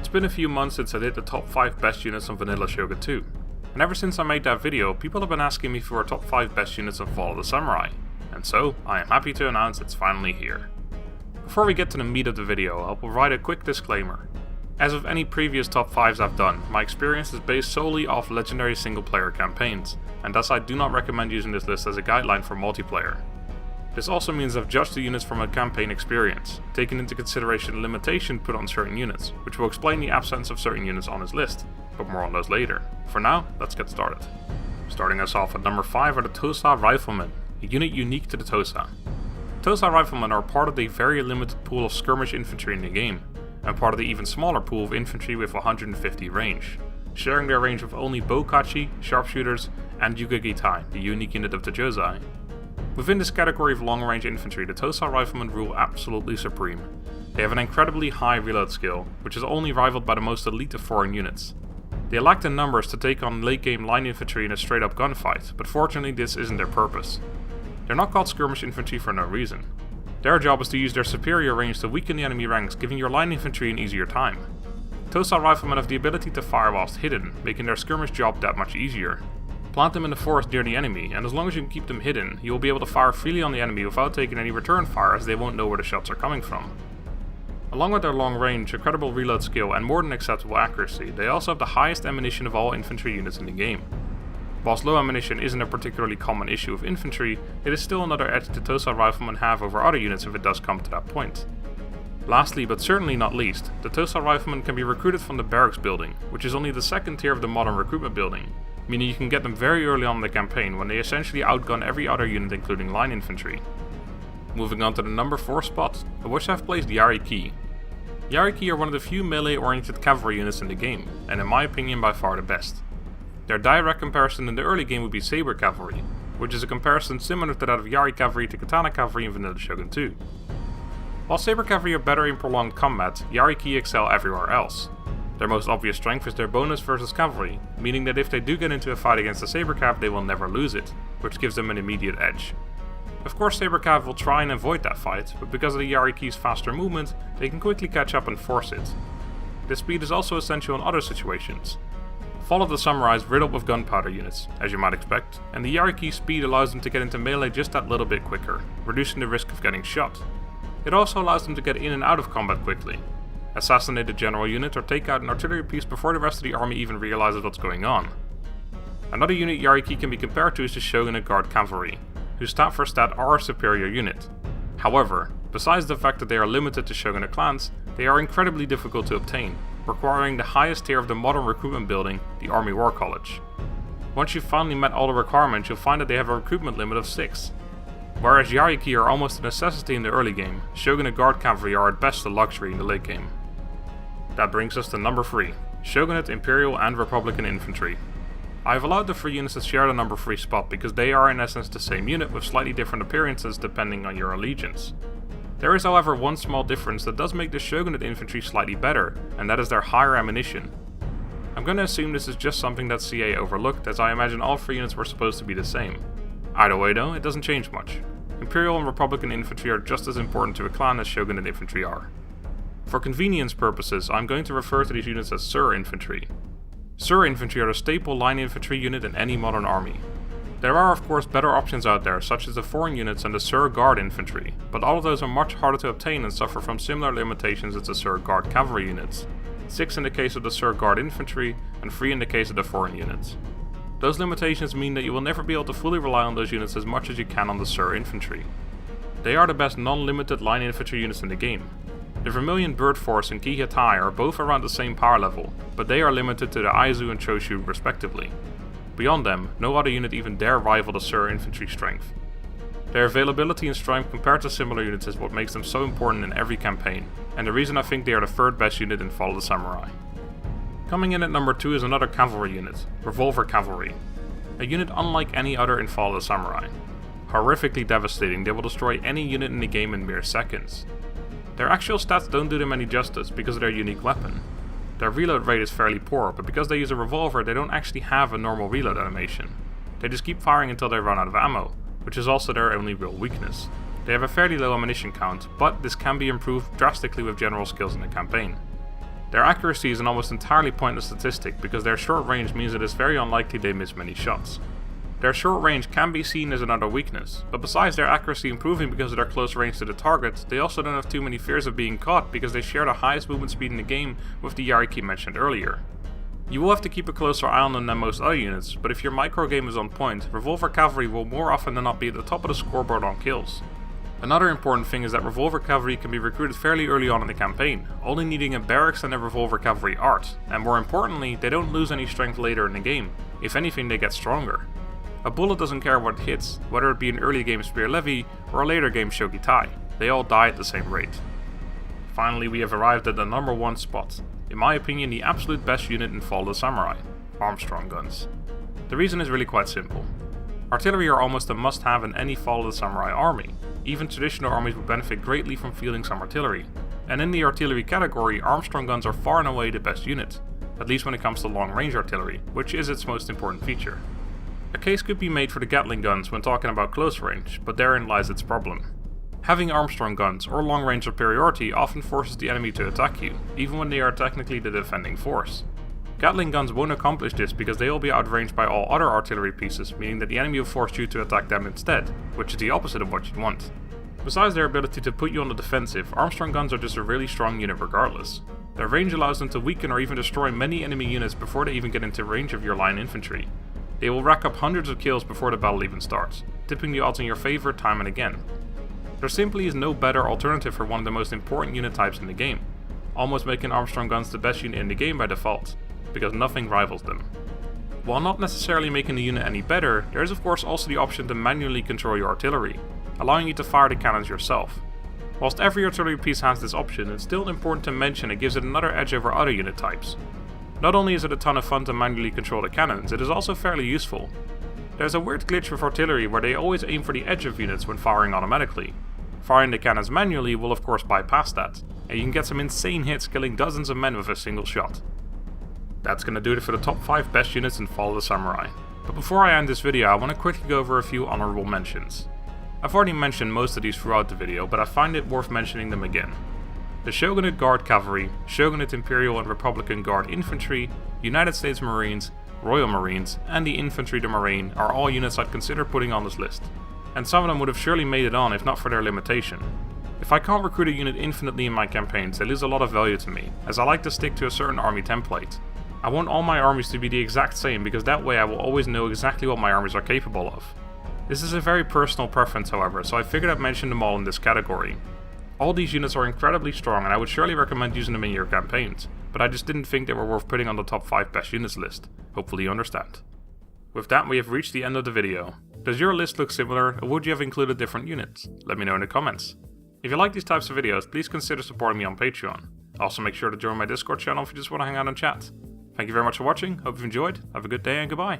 It's been a few months since I did the top 5 best units on vanilla Shogun 2, and ever since I made that video, people have been asking me for a top 5 best units of Fall of the Samurai, and so I am happy to announce it's finally here. Before we get to the meat of the video, I'll provide a quick disclaimer. As with any previous top 5s I've done, my experience is based solely off legendary single player campaigns, and thus I do not recommend using this list as a guideline for multiplayer. This also means I've judged the units from a campaign experience, taking into consideration the limitation put on certain units, which will explain the absence of certain units on this list, but more on those later. For now, let's get started. Starting us off at number 5 are the Tosa riflemen, a unit unique to the Tosa. Tosa riflemen are part of the very limited pool of skirmish infantry in the game, and part of the even smaller pool of infantry with 150 range, sharing their range with only Bokachi, sharpshooters, and Yugegitai, the unique unit of the Josei. Within this category of long-range infantry, the Tosa riflemen rule absolutely supreme. They have an incredibly high reload skill, which is only rivaled by the most elite of foreign units. They lack the numbers to take on late-game line infantry in a straight-up gunfight, but fortunately this isn't their purpose. They're not called skirmish infantry for no reason. Their job is to use their superior range to weaken the enemy ranks, giving your line infantry an easier time. Tosa riflemen have the ability to fire whilst hidden, making their skirmish job that much easier. Plant them in the forest near the enemy, and as long as you can keep them hidden, you will be able to fire freely on the enemy without taking any return fire, as they won't know where the shots are coming from. Along with their long range, incredible reload skill, and more than acceptable accuracy, they also have the highest ammunition of all infantry units in the game. Whilst low ammunition isn't a particularly common issue with infantry, it is still another edge the Tosa riflemen have over other units if it does come to that point. Lastly, but certainly not least, the Tosa riflemen can be recruited from the barracks building, which is only the second tier of the modern recruitment building, meaning you can get them very early on in the campaign when they essentially outgun every other unit including line infantry. Moving on to the number 4 spot, I wish I've placed Yariki. Yariki are one of the few melee-oriented cavalry units in the game, and in my opinion by far the best. Their direct comparison in the early game would be Saber Cavalry, which is a comparison similar to that of Yari Cavalry to Katana Cavalry in vanilla Shogun 2. While Saber Cavalry are better in prolonged combat, Yariki excel everywhere else. Their most obvious strength is their bonus versus cavalry, meaning that if they do get into a fight against the Saber Cav, they will never lose it, which gives them an immediate edge. Of course Saber Cav will try and avoid that fight, but because of the Yariki's faster movement, they can quickly catch up and force it. This speed is also essential in other situations. Fall of the Samurai is riddled with gunpowder units, as you might expect, and the Yariki's speed allows them to get into melee just that little bit quicker, reducing the risk of getting shot. It also allows them to get in and out of combat quickly, assassinate a general unit or take out an artillery piece before the rest of the army even realizes what's going on. Another unit Yariki can be compared to is the Shogun Guard Cavalry, who stat for stat are a superior unit. However, besides the fact that they are limited to Shogunate clans, they are incredibly difficult to obtain, requiring the highest tier of the modern recruitment building, the Army War College. Once you've finally met all the requirements, you'll find that they have a recruitment limit of 6. Whereas Yariki are almost a necessity in the early game, Shogunate Guard Cavalry are at best a luxury in the late game. That brings us to number 3, Shogunate, Imperial and Republican Infantry. I have allowed the 3 units to share the number 3 spot because they are in essence the same unit with slightly different appearances depending on your allegiance. There is however one small difference that does make the Shogunate infantry slightly better, and that is their higher ammunition. I'm going to assume this is just something that CA overlooked, as I imagine all 3 units were supposed to be the same. Either way though, it doesn't change much. Imperial and Republican infantry are just as important to a clan as Shogunate infantry are. For convenience purposes, I'm going to refer to these units as Sur infantry. Sur infantry are the staple line infantry unit in any modern army. There are of course better options out there, such as the foreign units and the Sur Guard infantry, but all of those are much harder to obtain and suffer from similar limitations as the Sur Guard cavalry units, 6 in the case of the Sur Guard infantry and 3 in the case of the foreign units. Those limitations mean that you will never be able to fully rely on those units as much as you can on the Sur infantry. They are the best non-limited line infantry units in the game. The Vermilion Bird Force and Kihatai are both around the same power level, but they are limited to the Aizu and Choshu respectively. Beyond them, no other unit even dare rival the Sur infantry strength. Their availability and strength compared to similar units is what makes them so important in every campaign, and the reason I think they are the 3rd best unit in Fall of the Samurai. Coming in at number 2 is another cavalry unit, Revolver Cavalry. A unit unlike any other in Fall of the Samurai. Horrifically devastating, they will destroy any unit in the game in mere seconds. Their actual stats don't do them any justice because of their unique weapon. Their reload rate is fairly poor, but because they use a revolver they don't actually have a normal reload animation. They just keep firing until they run out of ammo, which is also their only real weakness. They have a fairly low ammunition count, but this can be improved drastically with general skills in the campaign. Their accuracy is an almost entirely pointless statistic because their short range means it is very unlikely they miss many shots. Their short range can be seen as another weakness, but besides their accuracy improving because of their close range to the target, they also don't have too many fears of being caught because they share the highest movement speed in the game with the Yariki mentioned earlier. You will have to keep a closer eye on them than most other units, but if your micro game is on point, Revolver cavalry will more often than not be at the top of the scoreboard on kills. Another important thing is that Revolver cavalry can be recruited fairly early on in the campaign, only needing a barracks and a Revolver cavalry art, and more importantly, they don't lose any strength later in the game. If anything, they get stronger. A bullet doesn't care what it hits, whether it be an early game spear levy or a later game shogi tai, they all die at the same rate. Finally, we have arrived at the number 1 spot, in my opinion the absolute best unit in Fall of the Samurai, Armstrong guns. The reason is really quite simple. Artillery are almost a must-have in any Fall of the Samurai army. Even traditional armies would benefit greatly from fielding some artillery, and in the artillery category, Armstrong guns are far and away the best unit, at least when it comes to long-range artillery, which is its most important feature. A case could be made for the Gatling guns when talking about close range, but therein lies its problem. Having Armstrong guns or long-range superiority often forces the enemy to attack you, even when they are technically the defending force. Gatling guns won't accomplish this because they will be outranged by all other artillery pieces, meaning that the enemy will force you to attack them instead, which is the opposite of what you want. Besides their ability to put you on the defensive, Armstrong guns are just a really strong unit regardless. Their range allows them to weaken or even destroy many enemy units before they even get into range of your line infantry. They will rack up hundreds of kills before the battle even starts, tipping the odds in your favor time and again. There simply is no better alternative for one of the most important unit types in the game, almost making Armstrong guns the best unit in the game by default, because nothing rivals them. While not necessarily making the unit any better, there is of course also the option to manually control your artillery, allowing you to fire the cannons yourself. Whilst every artillery piece has this option, it's still important to mention it gives it another edge over other unit types. Not only is it a ton of fun to manually control the cannons, it is also fairly useful. There's a weird glitch with artillery where they always aim for the edge of units when firing automatically. Firing the cannons manually will of course bypass that, and you can get some insane hits killing dozens of men with a single shot. That's gonna do it for the top 5 best units in Fall of the Samurai. But before I end this video, I want to quickly go over a few honorable mentions. I've already mentioned most of these throughout the video, but I find it worth mentioning them again. The Shogunate Guard Cavalry, Shogunate Imperial and Republican Guard Infantry, United States Marines, Royal Marines, and the Infantry de Marine are all units I'd consider putting on this list. And some of them would have surely made it on if not for their limitation. If I can't recruit a unit infinitely in my campaigns, they lose a lot of value to me, as I like to stick to a certain army template. I want all my armies to be the exact same because that way I will always know exactly what my armies are capable of. This is a very personal preference however, so I figured I'd mention them all in this category. All these units are incredibly strong and I would surely recommend using them in your campaigns, but I just didn't think they were worth putting on the top 5 best units list. Hopefully you understand. With that we have reached the end of the video. Does your list look similar, or would you have included different units? Let me know in the comments. If you like these types of videos, please consider supporting me on Patreon. Also make sure to join my Discord channel if you just want to hang out and chat. Thank you very much for watching, hope you've enjoyed, have a good day and goodbye.